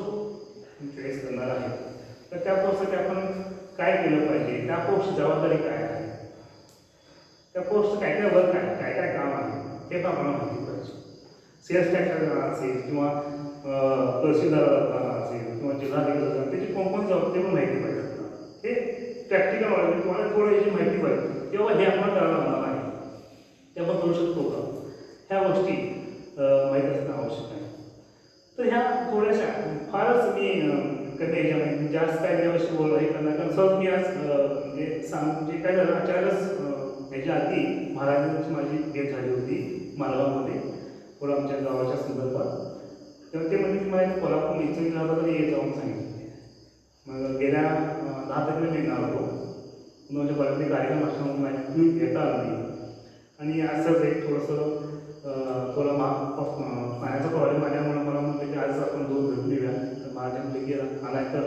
चॉईस करणार आहे तर त्या पोस्टसाठी आपण काय केलं पाहिजे. त्या पोस्टची जबाबदारी काय आहे, त्या पोस्टचं काय काय वर्क आहे, काय काय काम आहे हे पण आम्हाला माहिती पाहिजे. सेल्स टॅक्स असेल किंवा तहसीलदार असेल किंवा जिल्हाधिकारी असेल त्याची कोणकोणती जबाबदारी पण माहिती पाहिजे. हे प्रॅक्टिकल नॉलेज तुम्हाला थोडं याची माहिती पाहिजे तेव्हा हे आपण करायला लागणार आहे ते आपण करू शकतो का ह्या गोष्टी माहीत असणं आवश्यक आहे. तर ह्या थोड्याशा फारच मी कधी याच्यामध्ये जास्त काय त्याविषयी बोललं हे करणार कारण सहज मी आज म्हणजे म्हणजे काय झालं अचानकच ह्याच्या आधी महाराजांची माझी भेट झाली होती मालगावमध्ये थोडं आमच्या गावाच्या संदर्भात. तर ते म्हणजे मला कोल्हापूर इथून झालं तर ये जाऊन सांगितलं. मग गेल्या 10 तारखेला मी येणार होतो माझ्या बऱ्यापैकी कार्यक्रम असल्यामुळे माझी येता आला नाही आणि असंच एक थोडंसं थोडा पाण्याचा प्रॉब्लेम आल्यामुळे मला म्हटलं की आज आपण 2 भेटून येऊया. तर माझ्या म्हटलं की आला तर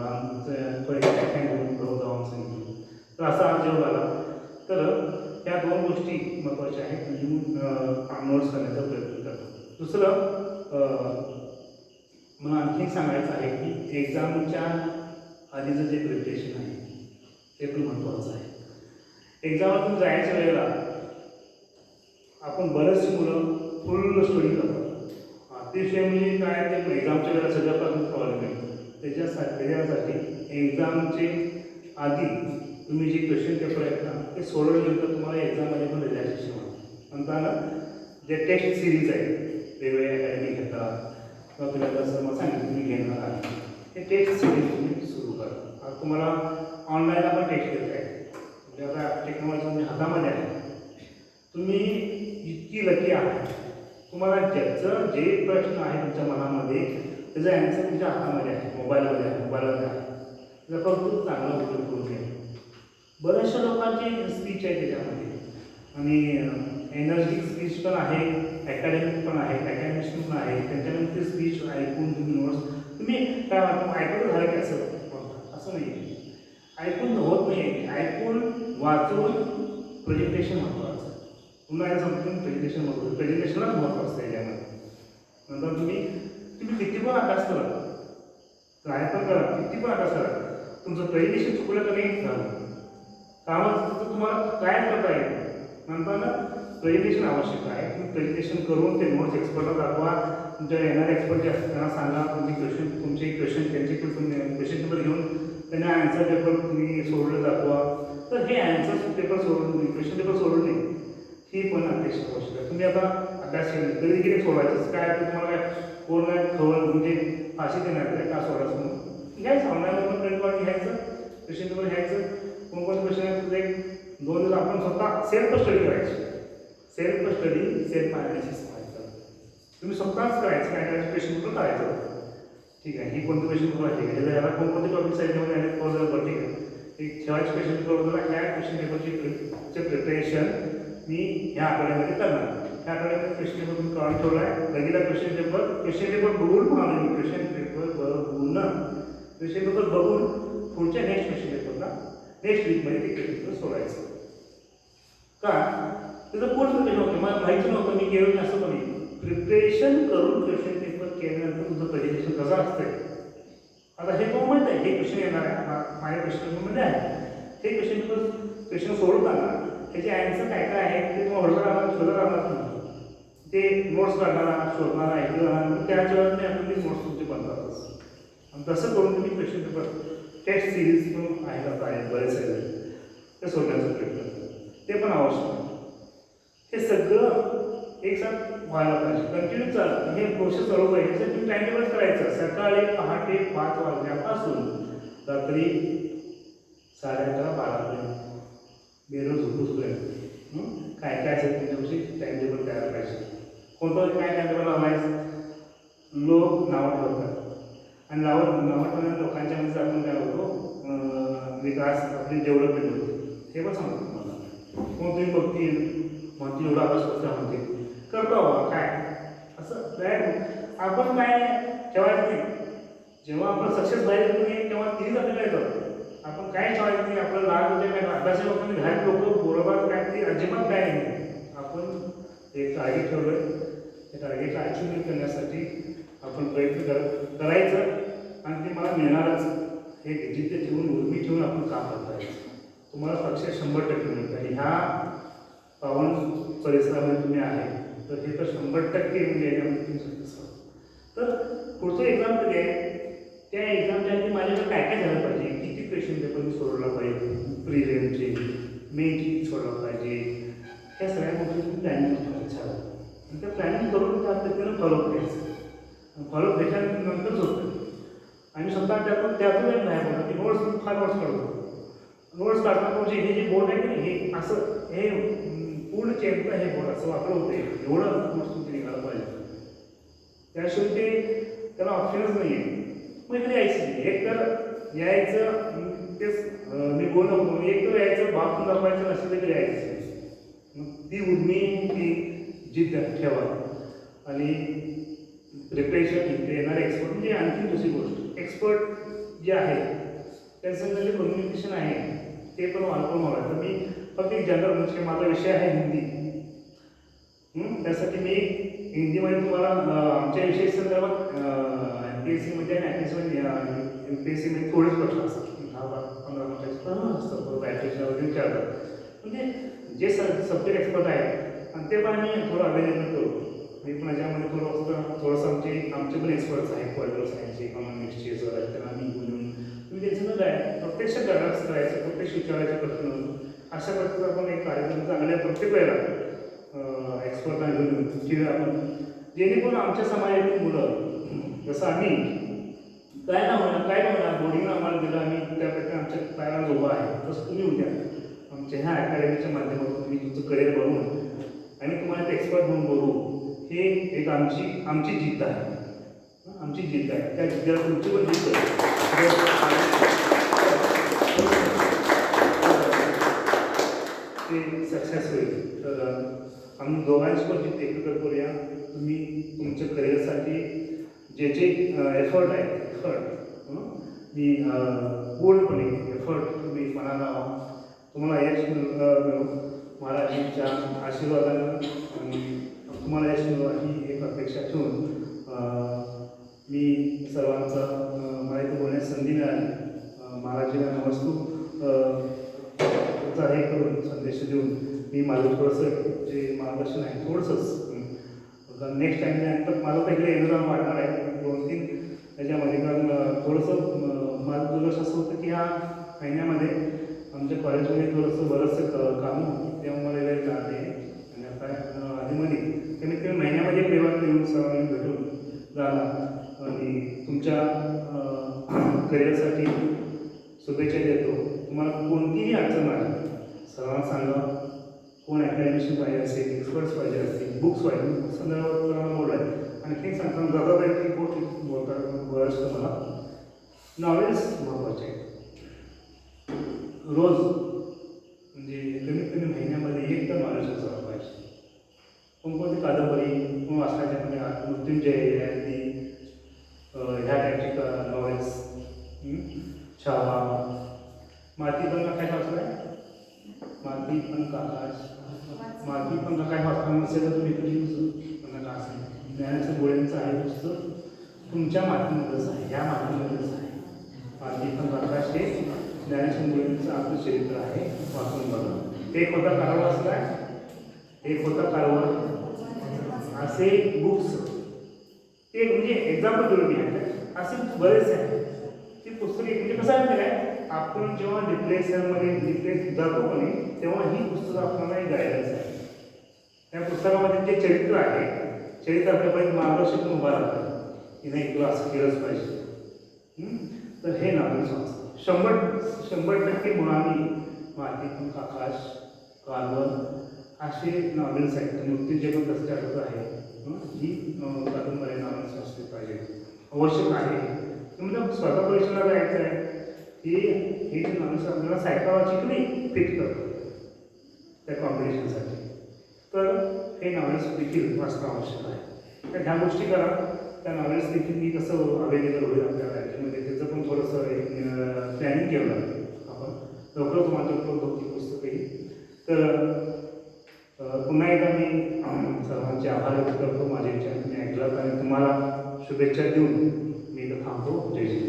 आमचं थोडे घेऊन जाऊन सांगितलं. तर असा आज जेव्हा आला तर या 2 गोष्टी महत्त्वाच्या आहेत लिहून नोट्स करण्याचा प्रयत्न करतो. दुसरं मला आणखी सांगायचं आहे की एक्झामच्या आधीचं जे प्रिपरेशन आहे ते पण महत्त्वाचं आहे. एक्झामातून जायच्या वेळेला आपण बरेचशी मुलं फुल स्टडी करतात. अतिशय म्हणजे काय ते एक्झामच्या वेळेला सगळ्यापासून प्रॉब्लेम आहे त्याच्यासाठी एक्झामचे आधी तुम्ही जे क्वेश्चन पेपर आहेत ना ते सोडवल्यानंतर तुम्हाला एक्झाममध्ये पण रिलॅक्सेशन होतं. म्हणताना जे टेस्ट सिरीज आहे वेगवेगळ्या अकॅडमी घेतात किंवा तुम्ही जसं मला सांगितलं तुम्ही घेणार आहे हे टेस्ट सिरीज तुम्ही सुरू करा. आता तुम्हाला ऑनलाईन आपण टेस्ट देत आहे म्हणजे आता टेक्नॉलॉजी म्हणजे हातामध्ये आहे. तुम्ही इतकी लकी आहे तुम्हाला ज्याचं जे प्रश्न आहे तुमच्या मनामध्ये त्याचं ॲन्सर तुमच्या हातामध्ये आहे मोबाईलमध्ये आहे त्याचा फक्त चांगला उपयोग करून घ्या. बऱ्याचशा लोकांची स्पीच आहे त्याच्यामध्ये आणि एनर्जिक स्पीच पण आहे अकॅडमिक पण आहे अकॅडमिशन पण आहे त्यांच्यानंतर स्पीच ऐकून तुम्ही नोट्स तुम्ही काय वाटतं ऐकून झालं की असं नाही आहे. ऐकून होत नाही ऐकून वाचून प्रेझेंटेशन महत्त्वाचं पुन्हा या समजून प्रेझेंटेशनलाच महत्त्व असतं याच्यामध्ये. नंतर तुम्ही किती पण अभ्यास करा काय पण करा किती पण अभ्यास करा तुमचं प्रेझेंटेशन चुकलं तर नाही झालं कामाचं तुम्हाला काय करता येईल. नंतर प्रेझेंटेशन आवश्यक आहे. तुम्ही प्रेझेंटेशन करून ते नोट्स एक्सपर्टला दाखवा तुमच्या येणारे एक्सपर्ट जे असतात त्यांना सांगा तुमचे क्वेश्चन त्यांचे क्वेश्चन पेपर घेऊन त्यांना ॲन्सर पेपर तुम्ही सोडलं दाखवा. तर हे ॲन्सर पेपर सोडून क्वेश्चन पेपर सोडून नाही ही पण अपेक्षा आवश्यक आहे. तुम्ही आता अभ्यास केले तरी देखील सोडायचं काय तुम्हाला काय कोण काय खबर म्हणजे फाशी देणार आहे का सोडायचं म्हणून घ्यायचं ऑनलाईन पण प्रिंट काढून घ्यायचं क्वेश्चन पेपर घ्यायचं कोणकोणते क्वेश्चन आहेत तुझे 2 दिवस आपण स्वतः सेल्फ स्टडी करायची सेल्फ स्टडी सेल्फ ॲनालिसिस करायचं तुम्ही स्वतःच करायचं काय काय क्वेश्चन पेपर करायचं. ठीक आहे ही कोणते क्वेश्चन पेपर ठीक आहे याला कोणकोणते टॉपिक्स आहेत त्यामध्ये ॲनेट फॉर ठीक आहे एक ठेवायचे क्वेश्चन पेपर होतं ह्या क्वेश्चन पेपरची प्रिपरेशन मी ह्या आठवड्यामध्ये करणार. ह्या आठवड्यामध्ये क्वेश्चन पेपर तुम्ही काढून ठेवला आहे रेग्युलर क्वेश्चन पेपर बघून पाहून क्वेश्चन पेपर बघून पुढच्या नेक्स्ट क्वेश्चन पेपरला नेक्स्ट वीकमध्ये ते क्वेश्चन पेपर सोडायचं. का त्याचं पोस्ट प्रिपरेशन होतं मला माहिती नव्हतं मी केलं असं पण प्रिपरेशन करून क्वेश्चन पेपर केल्यानंतर तुझं प्रेझेंटेशन कसं असतंय. आता हे तो माहीत आहे हे क्वेश्चन येणार आहे माझ्या क्वेश्चन पेपरमध्ये आहे हे क्वेश्चन सोडताना त्याचे ॲन्सर काय काय आहे ते तुम्हाला शोधत राहणार तुम्ही ते नोट्स काढणारा शोधणारा ऐकलं राहणार त्याच वेळेस मी आपण ते नोट्स तुमचे बनतात आणि तसं करून तुम्ही क्वेश्चन पेपर टेस्ट सिरीज पण आहे बरेच आहे ते सोडण्याचा प्रयत्न ते पण आवश्यक आहे. हे सगळं एक साथ व्हायला पाहिजे कंटिन्यू चालतं हे प्रोसेस चालू पाहिजे जर तुम्ही टाइम टेबल करायचं सकाळी पहाटे 5 वाजल्यापासून रात्री 11:30-12 बेरोज झोपूसपर्यंत काय काय असेल तुमच्यापाशी टाइम टेबल तयार पाहिजे. कोणतं काय टाइम टेबल लावायचं लोक नावं ठेवतात आणि नावं ठेवल्यानंतर लोकांच्या मध्ये आपण काय होतो विकास आपली डेव्हलपमेंट होते हे पण सांगतो तुम्हाला कोण तुम्ही बघतील म्हणते एवढा अभ्यास करता म्हणते करतो काय असं काय आपण काय ठेवायचं नाही. जेव्हा आपण सक्सेस व्हायचं नाही तेव्हा तीच आपल्याला येतं आपण काय ठेवायचं नाही आपलं लाग होते काय अभ्यास लोकांनी घाट लोक बरोबर काय ते अजिबात काय नाही. आपण एक टार्गेट ठेवलं त्या टार्गेटला अचिव्हमेंट करण्यासाठी आपण प्रयत्न करायचं आणि ते मला मिळणारच हे जिथे ठेवून उर्मी ठेवून आपण काम करता येईल तुम्हाला सक्सेस 100% मिळतं. आणि ह्या पावन परिसरामध्ये तुम्ही आहे तर हे तर 100% म्हणजे याच्यामध्ये तुम्ही सक्सेस व्हा. तर पुढचं एक्झाम कधी आहे त्या एक्झामच्या आधी माझ्याकडे काय काय झालं पाहिजे किती क्वेश्चन पेपर मी सोडवला पाहिजे, प्रिलिमचे मेनची सोडवला पाहिजे, ह्या सगळ्या गोष्टी तुम्ही प्लॅनिंग करायचं. आणि त्या प्लॅनिंग करून त्या पद्धतीनं फॉलो करायचं. फॉलो भेटल्यानंतरच होतं. आणि स्वतः त्यातून एक नाही बोलतो की नोट्स फार नोट्स काढतो. नोट्स काढताना म्हणजे हे जे बोर्ड आहे की नाही, हे असं हे पूर्ण चेंबचं हे बोर्ड असं वापरत होते, एवढं नोट्स तुमची निघायला पाहिजे. त्याशिवाय ते त्याला ऑप्शनच नाही आहे. मग इकडे यायचं नाही. एक तर यायचं तेच मी बोललो, एक तर यायचं भाग दाखवायचं नसेल तर यायचं. मग ती उर्मी ती जिद्द ठेवा. आणि प्रिपरेशन इथे येणारे एक्सपर्ट म्हणजे आणखी दुसरी गोष्ट, एक्सपर्ट जे आहे त्यांचं जे कम्युनिकेशन आहे ते पण वाढवून हवं. तर मी फक्त एक जनरल म्हणजे माझा विषय आहे हिंदी, त्यासाठी मी हिंदीमध्ये तुम्हाला आमच्या विषय संदर्भात MPSC मध्ये आणि MPSC मध्ये थोडेच प्रश्न असतात, 10-15 मिनिटाचे असतात, बॅटरीच्या वगैरे विचारतात. म्हणजे जे सब्जेक्ट एक्सपर्ट आहेत आणि ते पण आम्ही थोडं अवेलेबल करू. मी पण याच्यामध्ये थोडंसं आमचे पण एक्सपर्ट्स आहेत, पॉलिटिकल सायन्सचे, इकॉनॉमिक्सचे सर आहेत, त्यांना आम्ही बोलून तुम्ही त्याच्यानं काय प्रत्यक्ष गायडन्स करायचं, प्रत्यक्ष विचारायचे प्रश्न. अशा प्रकारचा आपण एक कार्यक्रम चांगल्या प्रत्येक वेळेला एक्सपर्टना घेऊन किंवा आपण जेणेकरून आमच्या समाजातील मुलं, जसं आम्ही काय ना होणार बोर्डिंगला आम्हाला दिलं, आम्ही त्याप्रकारे आमच्या पायावर उभं आहे, तसं तुम्ही उद्या आमच्या ह्या अकॅडमीच्या माध्यमातून तुम्ही तुमचं करिअर बनवून आणि तुम्हाला एक एक्सपर्ट म्हणून बोलू, हे एक आमची जिद्द आहे. आमची जिद्द आहे. त्या जिद्दीला तुमची पण जिद्द ते सक्सेस होईल. तर आम्ही दोघांची पण जिद्द एकत्र करूया. तुम्ही तुमच्या करिअरसाठी जे एफर्ट आहे मी पूर्णपणे एफर्ट तुम्ही मनाला तुम्हाला यश मिळो महाराजांच्या आशीर्वादानं, आणि तुम्हाला यश मिळो ही एक अपेक्षा ठेवून मी सर्वांचा मला इथं बोलण्यास संधी मिळाली. महाराजांना नमस्कार हे करून संदेश देऊन मी माझं थोडंसं जे मार्गदर्शन आहे थोडंसंच नेक्स्ट टाईमनंतर माझं पहिलं येणं वाढणार आहे 2-3 त्याच्यामध्ये. कारण थोडंसं माझं दुर्लक्ष असं होतं की ह्या महिन्यामध्ये आमच्या कॉलेजमध्ये थोडंसं बरंचसं कामं होतं, तेव्हा मला वेळ लागले. आणि आता आधीमध्ये कमीत कमी महिन्यामध्ये व्यवहार येऊन सर्वांनी भेटून झाला. आणि तुमच्या करिअरसाठी शुभेच्छा देतो. तुम्हाला कोणतीही अडचण नाही, सर्वांना सांगा. कोण अकॅडमिशन पाहिजे असेल, एक्सपर्ट्स पाहिजे असतील, बुक्स पाहिजे संदर्भात बोलला आहे. आणि ते सांगताना जातात आहे की गोष्ट बोलतात बरंच मला नॉलेज महत्त्वाचे आहे. रोज म्हणजे कमीत कमी महिन्यामध्ये एक तर नॉलेज असायला पाहिजे. कोणकोणती कादंबरी किंवा वाचण्याच्यामध्ये मृत्युंजय आहे ह्या टाईपची नॉवेल्स, छावा, माती पण काय वाचलं आहे, माती पण आकाश, माती पण काय वाचलं नसेल तर तुम्ही कधी पण असेल ज्ञानाचं गोळ्यांचं आहे पुस्तक तुमच्या मातीमध्येच आहे, ह्या मातीमध्येच आहे. माती पण आकाश हे ज्ञानेश्वर मुलींचं आपलं चरित्र आहे, वाचून बघा. एक होता कारवा असला, एक होता कारवा, असे बुक्स ते म्हणजे एक्झाम्पल दिलं मी आहे. असे बरेच आहे ती पुस्तके. म्हणजे कसं आहे काय, आपण जेव्हा डिप्रेस जातो कोणी तेव्हा ही पुस्तकं आपल्याला एक गायडन्स आहे. त्या पुस्तकामध्ये जे चरित्र आहे, चरित्र आपल्यापर्यंत मार्गदर्शक उभा राहतात की नाही तुला असं केलंच पाहिजे. तर हे नॉलेज वाचतं 100% मुळामी, माती पंख आकाश, कारवन असे नॉवेल्स आहेत. मृत्यूंजय पण तसं चालत आहे. ही कादंबरी नॉवेल्स असले पाहिजे, आवश्यक आहे. म्हणजे स्पर्धा परीक्षेला जायचं आहे की हे जे नॉवेल्स आपल्याला सायकॉलॉजिकली फिट करतात त्या कॉम्पिटिशनसाठी. तर हे नॉवेल्स देखील वाचणं आवश्यक आहे. तर ह्या गोष्टी करा. त्या नॉवेल्स देखील मी कसं अवेलेबल होईल आपल्या लायब्ररीमध्ये त्याचं पण थोडंसं एक प्लॅनिंग केलं आपण. लवकरच माझ्याकडून होती पुस्तकही. तर पुन्हा एकदा मी सर्वांचे आभार व्यक्त करतो. माझे विचार तुम्ही ऐकलात आणि तुम्हाला शुभेच्छा देऊन मी इथं थांबतो. जय श्री.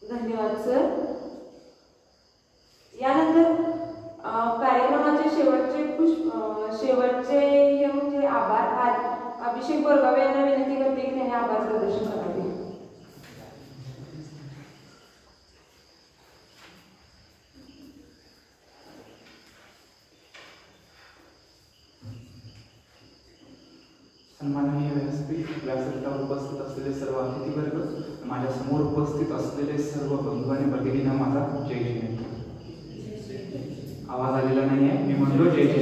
धन्यवाद सर. यानंतर सन्माननीय व्यासपीठावर उपस्थित असलेले सर्व अतिथीवर्ग, माझ्या समोर उपस्थित असलेले सर्व बंधू आणि भगिनींना माझा जय जय. आवाज आलेला नाही आहे, मी म्हणलो जय जय.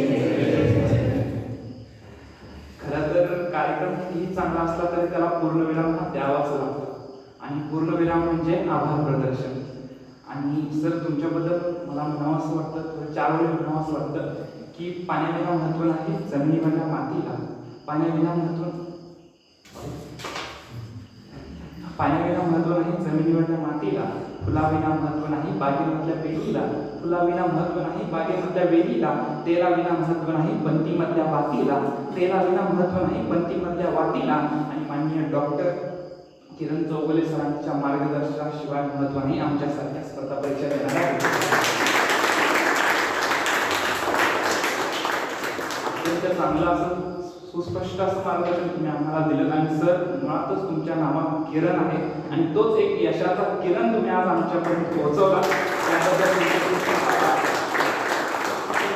खरं तर कार्यक्रम कितीही चांगला असला तरी त्याला पूर्णविराम हा द्यावाच लागतो, आणि पूर्णविराम म्हणजे आभार प्रदर्शन. आणि सर, तुमच्याबद्दल मला म्हणावं असं वाटतं, 4 वेळी म्हणावं असं वाटतं की पाण्याविना महत्त्व नाही जमिनीवरल्या मातीला, पाण्याविना महत्त्व नाही जमिनीवरल्या मातीला, फुलाविना महत्त्व नाही बागेमधल्या वेलीला, फुलाविना महत्त्व नाही बागेमधल्या वेलीला, तेलाविना महत्त्व नाही पंथीमधल्या वातीला, तेलाविना महत्त्व नाही पंथीमधल्या वातीला. आणि माननीय डॉक्टर किरण चौगुले सरांच्या मार्गदर्शनाशिवाय महत्त्व नाही आमच्यासारख्या स्पर्धा परीक्षा देणाऱ्या. अत्यंत चांगलं असं सुस्पष्ट असं मार्गदर्शन तुम्ही आम्हाला दिलं. आणि सर, मुळातच तुमच्या नावात किरण आहे, आणि तोच एक यशाचा किरण तुम्ही आज आमच्यापर्यंत पोहोचवला, त्याबद्दल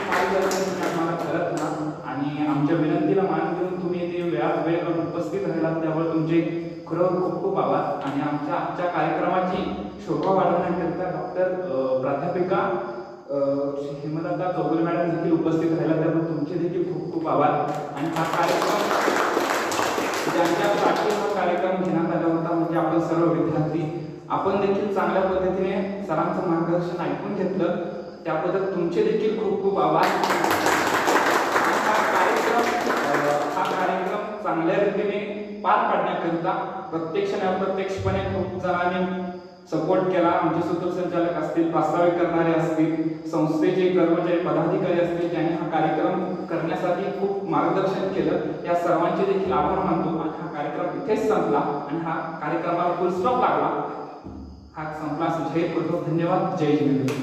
मार्गदर्शन तुम्ही आम्हाला करत ना. आणि आमच्या विनंतीला मान देऊन तुम्ही ते वेळात वेळ करून उपस्थित राहिलात, त्यावर तुमचे खरं खूप खूप आभार. आणि आमच्या आजच्या कार्यक्रमाची शोभा वाढवण्याकरिता प्राध्यापिका हेमलता चौगुले मॅडम देखील उपस्थित राहिला, त्यामुळे तुमचे देखील खूप खूप आभार. आणि हा कार्यक्रम ज्यांच्यासाठी हा कार्यक्रम घेण्यात आला होता, म्हणजे आपण सर्व विद्यार्थी, आपण देखील चांगल्या पद्धतीने सरांचं मार्गदर्शन ऐकून घेतलं, त्याबद्दल तुमचे देखील खूप खूप आभार. हा कार्यक्रम चांगल्या रीतीने पार पाडण्याकरिता प्रत्यक्ष आणि अप्रत्यक्षपणे खूप जणांनी सपोर्ट केला. आमचे सूत्रसंचालक असतील, प्रास्ताविक करणारे असतील, संस्थेचे कर्मचारी पदाधिकारी असतील, ज्यांनी हा कार्यक्रम करण्यासाठी खूप मार्गदर्शन केलं, या सर्वांचे देखील आभार मानतो. आणि हा कार्यक्रम इथेच संपला, आणि हा कार्यक्रमाला फुल स्टॉप लागला, हा संपला असं जाहीर करतो. धन्यवाद. जय जिनेंद्र.